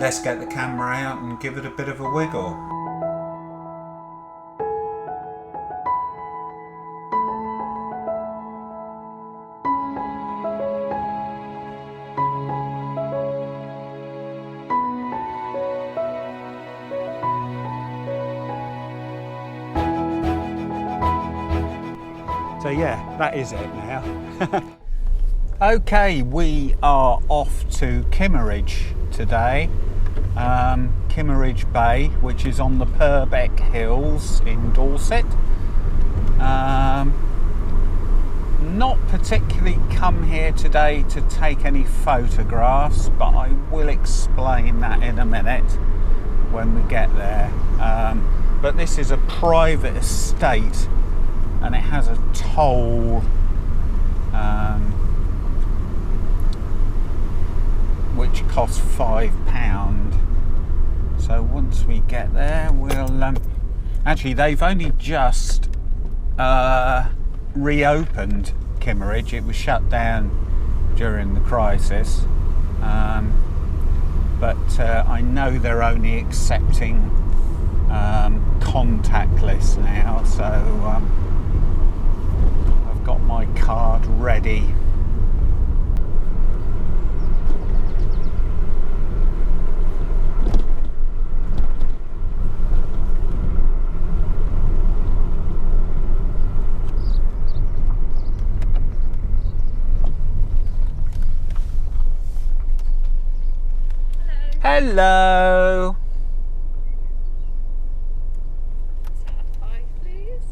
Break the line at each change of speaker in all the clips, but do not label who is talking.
let's get the camera out and give it a bit of a wiggle. So yeah, that is it now. Okay, we are off to Kimmeridge today. Kimmeridge Bay, which is on the Purbeck Hills in Dorset. Not particularly come here today to take any photographs, but I will explain that in a minute when we get there. But this is a private estate and it has a toll which costs £5. So once we get there, we'll actually they've only just reopened Kimmeridge. It was shut down during the crisis, but I know they're only accepting contactless now, so I've got my card ready. Hello.
Hi, please.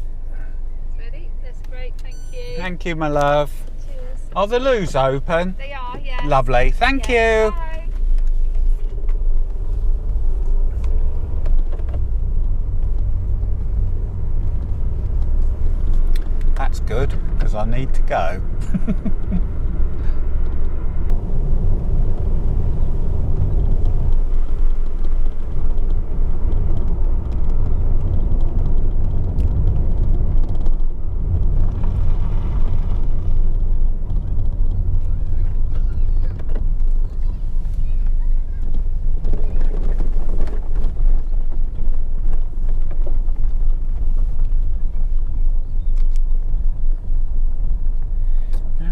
Ready? That's great, thank you.
Thank you, my love.
Cheers.
Are the loos open?
They are, yeah.
Lovely, thank you.
Bye.
That's good, because I need to go.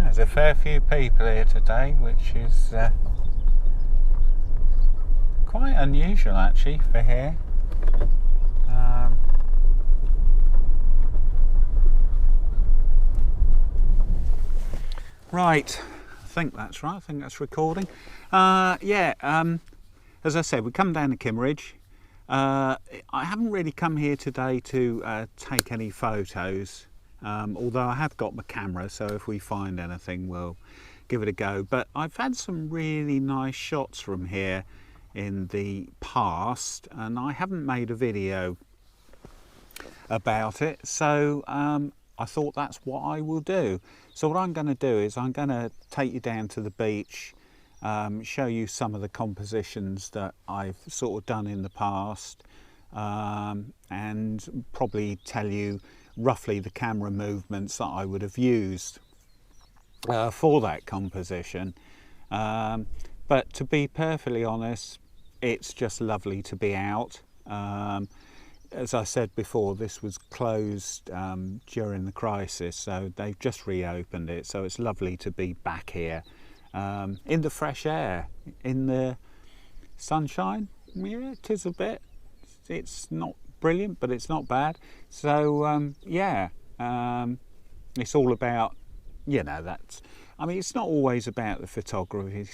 There's a fair few people here today, which is quite unusual actually for here. Right, I think that's right, I think that's recording. As I said, we come down to Kimmeridge. I haven't really come here today to take any photos. Although I have got my camera, so if we find anything we'll give it a go. But I've had some really nice shots from here in the past and I haven't made a video about it, so I thought that's what I will do. So what I'm going to do is I'm going to take you down to the beach, show you some of the compositions that I've sort of done in the past, and probably tell you roughly the camera movements that I would have used for that composition. But to be perfectly honest, it's just lovely to be out. As I said before, this was closed during the crisis, so they've just reopened it, so it's lovely to be back here in the fresh air, in the sunshine. Yeah, it is a bit. It's not brilliant, but it's not bad. So it's all about, that's, I mean, it's not always about the photography.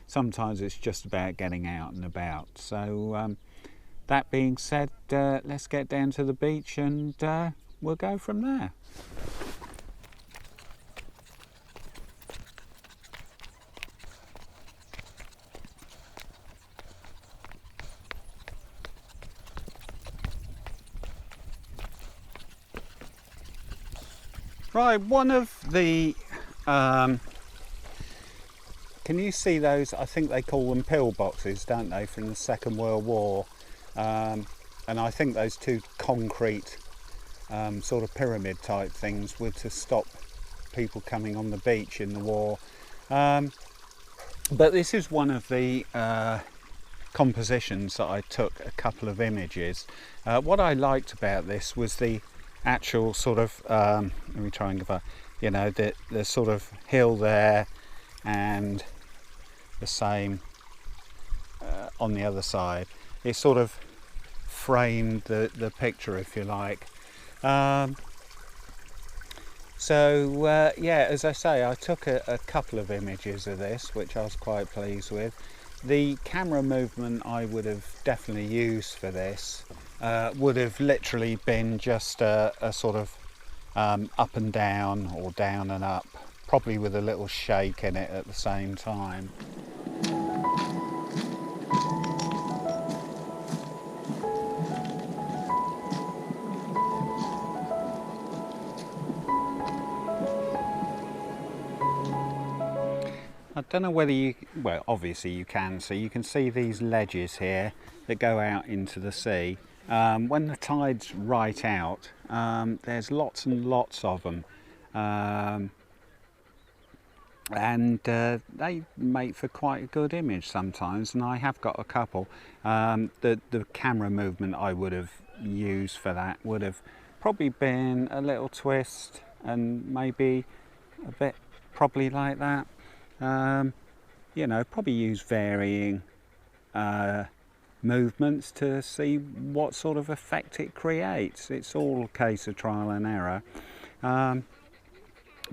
Sometimes it's just about getting out and about. So that being said, let's get down to the beach and we'll go from there. Right, one of the, can you see those, I think they call them pillboxes, don't they, from the Second World War, and I think those two concrete sort of pyramid type things were to stop people coming on the beach in the war. But this is one of the compositions that I took a couple of images. What I liked about this was the actual sort of, let me try and give a, you know, the sort of hill there, and the same on the other side. It sort of framed the picture, if you like. So yeah, as I say, I took a couple of images of this, which I was quite pleased with. The camera movement I would have definitely used for this would have literally been just a sort of up and down, or down and up, probably with a little shake in it at the same time. I don't know whether you, well, obviously you can see. You can see these ledges here that go out into the sea. When the tide's right out, there's lots and lots of them. And they make for quite a good image sometimes, and I have got a couple. The camera movement I would have used for that would have probably been a little twist, and maybe a bit probably like that. You know, probably use varying movements to see what sort of effect it creates. It's all a case of trial and error. But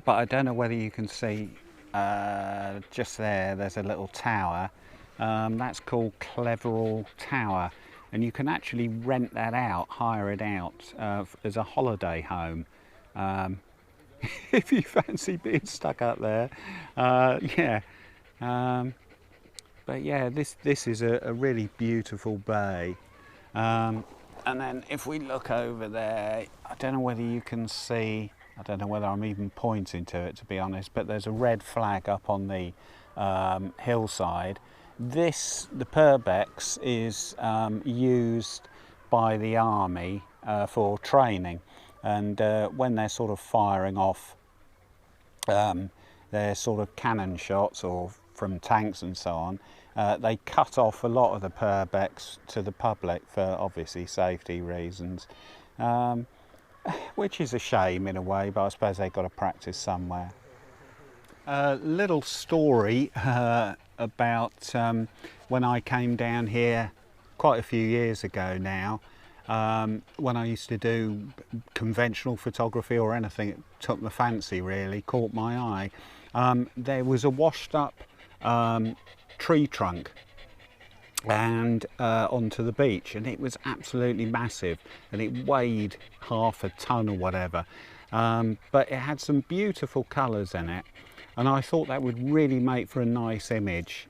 I don't know whether you can see just there's a little tower. That's called Cleverall Tower, and you can actually rent that out, hire it out as a holiday home. If you fancy being stuck up there, yeah. But yeah, this is a really beautiful bay. And then if we look over there, I don't know whether you can see, I don't know whether I'm even pointing to it, to be honest, but there's a red flag up on the hillside. The Purbex is used by the army for training, and when they're sort of firing off their sort of cannon shots, or from tanks and so on, they cut off a lot of the Purbex to the public for obviously safety reasons, which is a shame in a way, but I suppose they've got to practice somewhere. A little story about when I came down here quite a few years ago now, when I used to do conventional photography, or anything that took my fancy really, caught my eye. There was a washed up tree trunk and onto the beach, and it was absolutely massive, and it weighed half a ton or whatever, but it had some beautiful colours in it, and I thought that would really make for a nice image.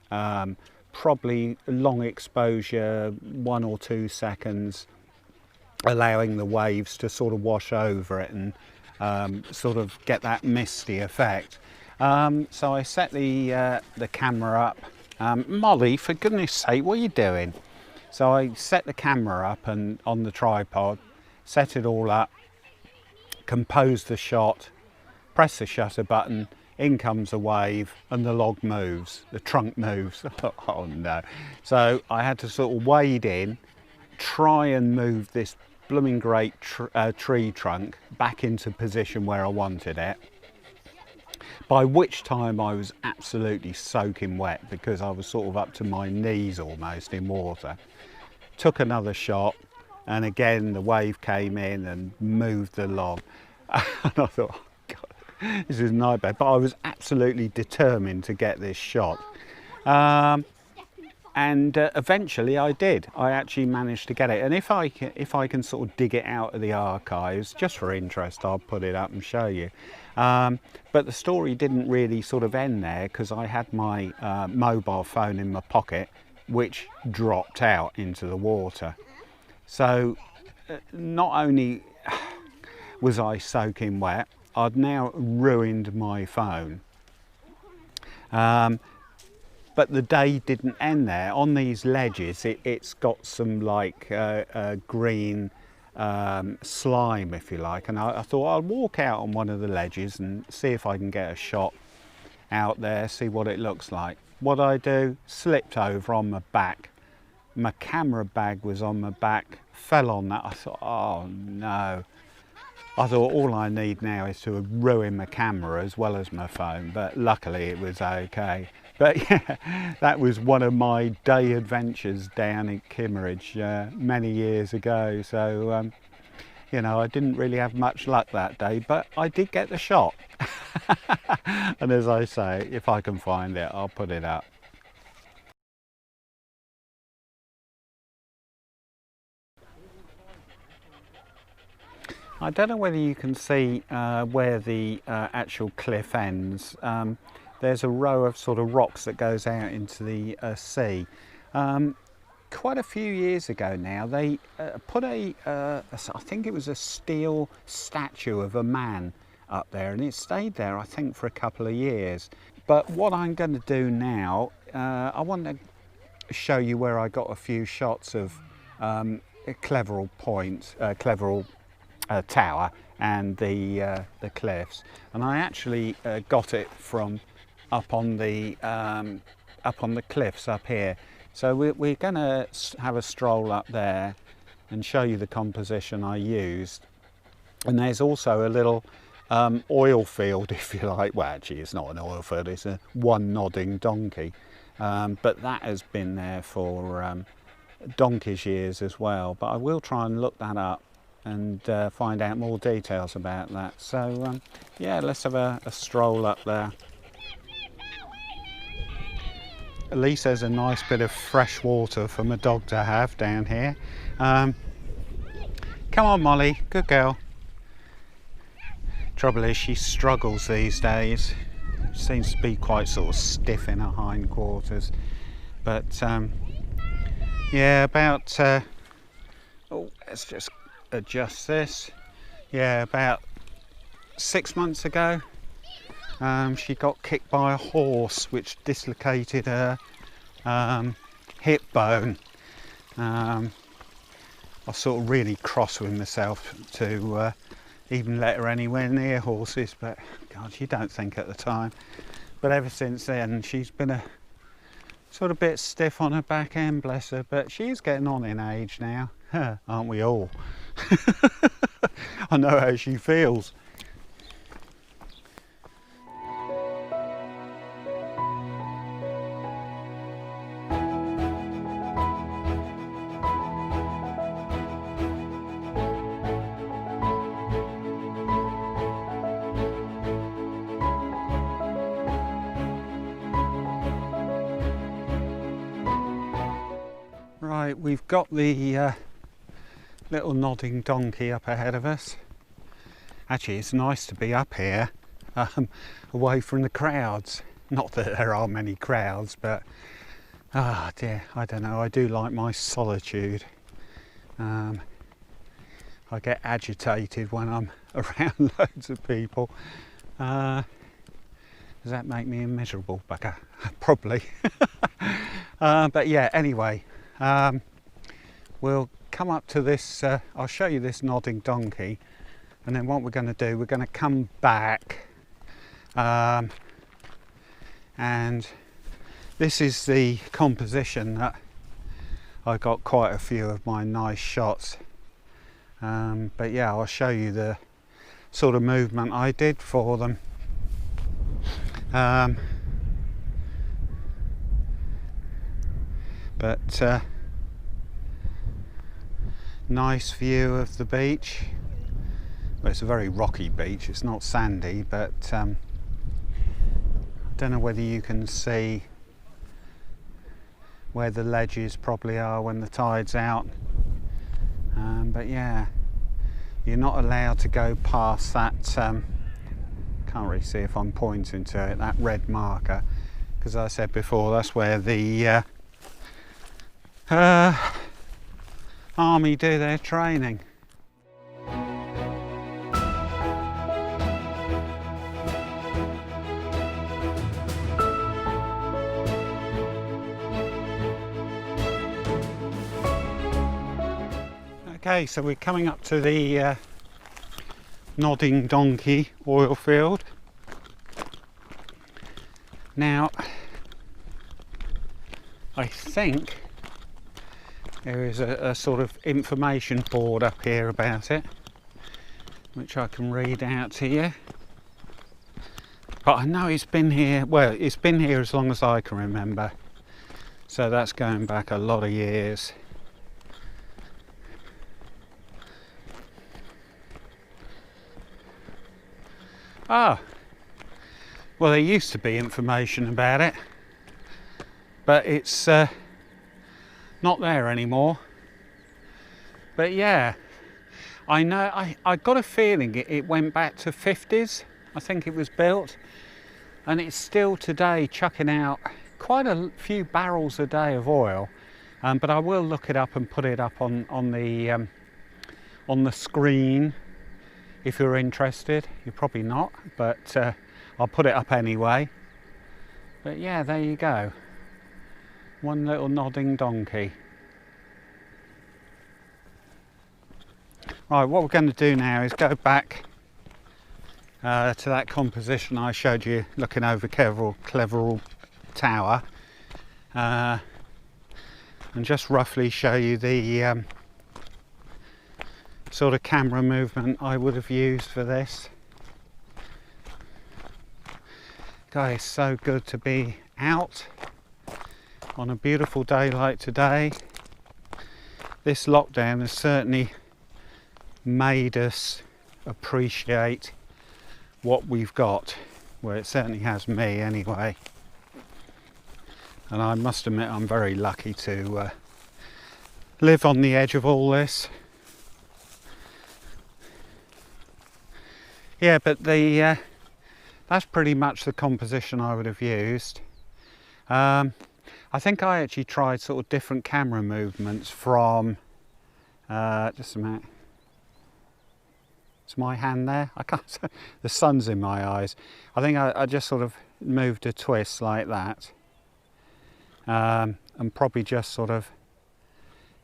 Probably long exposure, 1 or 2 seconds, allowing the waves to sort of wash over it and sort of get that misty effect. So I set the camera up. Molly, for goodness sake, what are you doing? So I set the camera up and on the tripod, set it all up, composed the shot, press the shutter button, in comes a wave, and the log moves, the trunk moves. Oh no. So I had to sort of wade in, try and move this blooming great tree trunk back into position where I wanted it, by which time I was absolutely soaking wet because I was sort of up to my knees almost in water. Took another shot, and again the wave came in and moved the log, and I thought, oh God, this is a nightmare, but I was absolutely determined to get this shot. And eventually I did. I actually managed to get it, and if I can sort of dig it out of the archives, just for interest, I'll put it up and show you. But the story didn't really sort of end there, because I had my mobile phone in my pocket, which dropped out into the water. So not only was I soaking wet, I'd now ruined my phone. But the day didn't end there. On these ledges, it's got some like green slime, if you like, and I thought I'll walk out on one of the ledges and see if I can get a shot out there, see what it looks like. what I do, slipped over on my back. My camera bag was on my back, fell on that. I thought, oh no. I thought all I need now is to ruin my camera as well as my phone, but luckily it was okay. But yeah, that was one of my day adventures down in Kimmeridge many years ago. So, you know, I didn't really have much luck that day, but I did get the shot. And as I say, if I can find it, I'll put it up. I don't know whether you can see where the actual cliff ends. There's a row of sort of rocks that goes out into the sea. Quite a few years ago now, they put I think it was a steel statue of a man up there, and it stayed there, I think, for a couple of years. But what I'm going to do now, I want to show you where I got a few shots of Cleverell Point, Cleverell Tower and the cliffs, and I actually got it from up on the cliffs up here. So we're going to have a stroll up there and show you the composition I used. And there's also a little oil field, if you like. Well, actually it's not an oil field, it's a one nodding donkey, but that has been there for donkey's years as well. But I will try and look that up and find out more details about that. So yeah, let's have a stroll up there. At least there's a nice bit of fresh water for my dog to have down here. Come on, Molly, good girl. Trouble is, she struggles these days. She seems to be quite sort of stiff in her hindquarters. But yeah, about oh, let's just adjust this. Yeah, about 6 months ago, she got kicked by a horse, which dislocated her hip bone. I was sort of really cross with myself to even let her anywhere near horses, but God, you don't think at the time. But ever since then, she's been a sort of bit stiff on her back end, bless her, but she's getting on in age now, aren't we all? I know how she feels. Right, we've got the little nodding donkey up ahead of us. Actually, it's nice to be up here, away from the crowds. Not that there are many crowds, but ah dear, I don't know, I do like my solitude. I get agitated when I'm around loads of people. Does that make me a miserable bugger? Probably. But yeah, anyway, we'll come up to this, I'll show you this nodding donkey, and then what we're going to do, we're going to come back, and this is the composition that I got quite a few of my nice shots, but yeah, I'll show you the sort of movement I did for them. But nice view of the beach. Well, it's a very rocky beach, it's not sandy, but I don't know whether you can see where the ledges probably are when the tide's out, but yeah, you're not allowed to go past that, can't really see if I'm pointing to it, that red marker, because as I said before, that's where the army do their training. Okay, so we're coming up to the nodding donkey oil field. Now, I think there is a sort of information board up here about it, which I can read out to you. But I know it's been here, well, it's been here as long as I can remember. So that's going back a lot of years. Ah, well, there used to be information about it, but it's not there anymore. But yeah, I know, I got a feeling it went back to 50s. I think it was built, and it's still today chucking out quite a few barrels a day of oil. But I will look it up and put it up on the screen if you're interested. You're probably not, but I'll put it up anyway. But yeah, there you go. One little nodding donkey. Right, what we're going to do now is go back to that composition I showed you looking over Cleverall Tower, and just roughly show you the sort of camera movement I would have used for this. God, it's so good to be out on a beautiful day like today. This lockdown has certainly made us appreciate what we've got. Well, it certainly has me anyway. And I must admit I'm very lucky to live on the edge of all this. Yeah, but that's pretty much the composition I would have used. I think I actually tried sort of different camera movements from, just a minute. Is my hand there? I can't, the sun's in my eyes. I think I just sort of moved a twist like that. And probably just sort of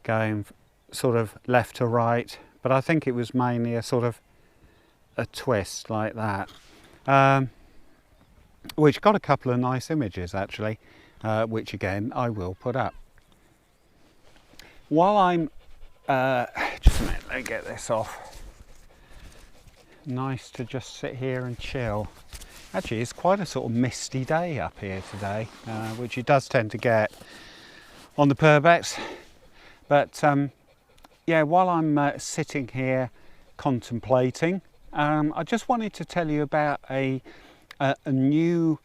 going sort of left to right. But I think it was mainly a sort of a twist like that. Which got a couple of nice images actually, which again I will put up. While I'm, just a minute, let me get this off. Nice to just sit here and chill. Actually, it's quite a sort of misty day up here today, which it does tend to get on the Purbex. But yeah, while I'm sitting here contemplating, I just wanted to tell you about a new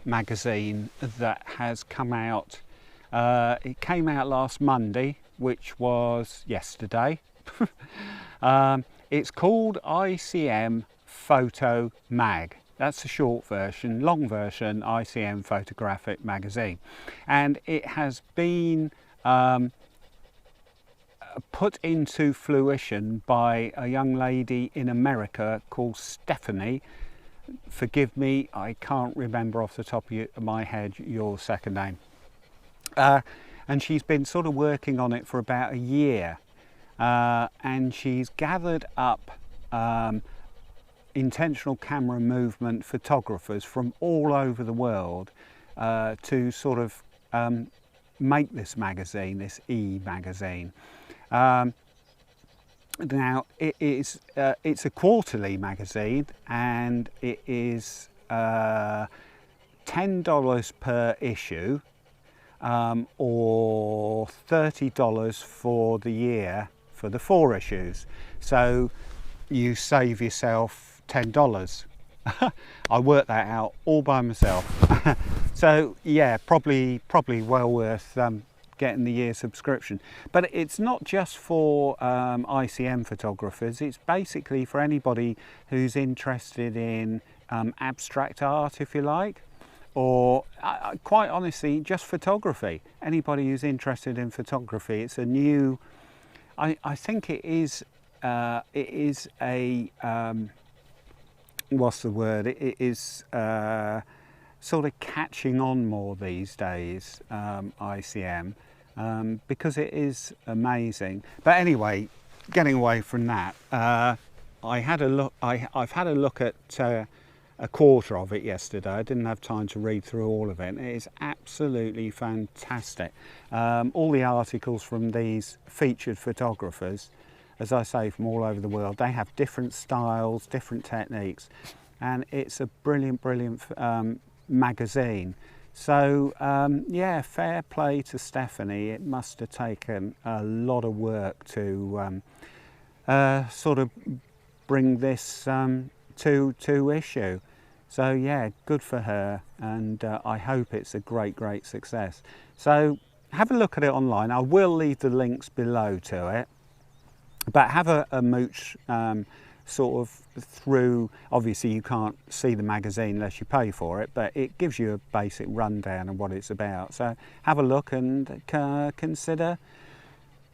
magazine that has come out. It came out last Monday, which was yesterday. It's called ICM Photo Mag. That's the short version. Long version, ICM Photographic Magazine. And it has been put into fruition by a young lady in America called Stephanie. Forgive me, I can't remember off the top of my head your second name. And she's been sort of working on it for about a year. And she's gathered up intentional camera movement photographers from all over the world to sort of make this magazine, this magazine. Now it's a quarterly magazine, and it is $10 per issue, or $30 for the year for the 4 issues. So you save yourself $10. I worked that out all by myself. So yeah, probably well worth getting the year subscription. But it's not just for ICM photographers. It's basically for anybody who's interested in abstract art, if you like, or quite honestly just photography. Anybody who's interested in photography. It's a new, I think it is a what's the word, it is sort of catching on more these days, ICM, because it is amazing. But anyway, getting away from that, I've had a look at a quarter of it yesterday. I didn't have time to read through all of it. It is absolutely fantastic. All the articles from these featured photographers, as I say, from all over the world, they have different styles, different techniques, and it's a brilliant, brilliant magazine. So yeah, fair play to Stephanie. It must have taken a lot of work to sort of bring this to issue. So yeah, good for her, and I hope it's a great success. So have a look at it online. I will leave the links below to it, but have a mooch sort of through. Obviously you can't see the magazine unless you pay for it, but it gives you a basic rundown of what it's about. So have a look and consider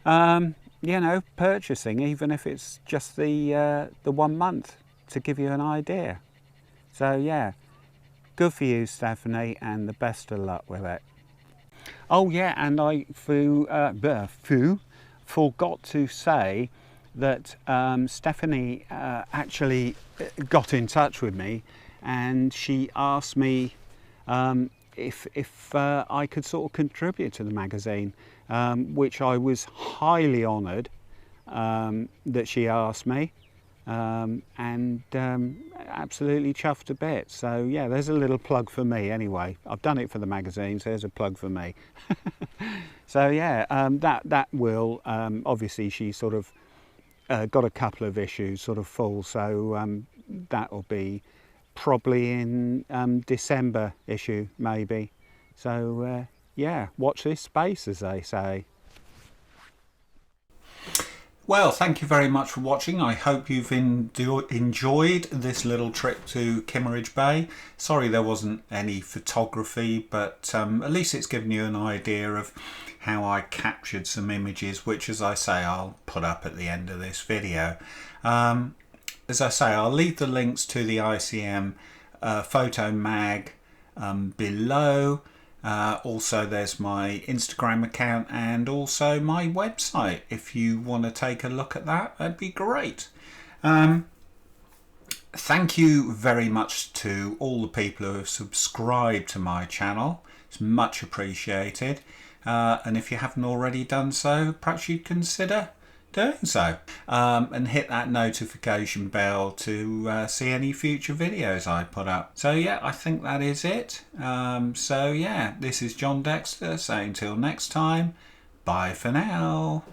you know, purchasing, even if it's just the 1 month, to give you an idea. So yeah, good for you, Stephanie, and the best of luck with it. Oh yeah, and I forgot to say that Stephanie actually got in touch with me, and she asked me if I could sort of contribute to the magazine, which I was highly honoured that she asked me, and absolutely chuffed to bits. So yeah, there's a little plug for me anyway. I've done it for the magazine, so there's a plug for me. So yeah, that will obviously, she sort of got a couple of issues sort of full, so that will be probably in December issue maybe. So yeah, watch this space, as they say. Well, thank you very much for watching. I hope you've enjoyed this little trip to Kimmeridge Bay. Sorry there wasn't any photography, but at least it's given you an idea of how I captured some images, which, as I say, I'll put up at the end of this video. As I say, I'll leave the links to the ICM photo mag below. Also, there's my Instagram account and also my website. If you want to take a look at that, that'd be great. Thank you very much to all the people who have subscribed to my channel. It's much appreciated. And if you haven't already done so, perhaps you'd consider doing so, and hit that notification bell to see any future videos I put up. So yeah, I think that is it. So yeah, this is John Dexter saying till next time, bye for now.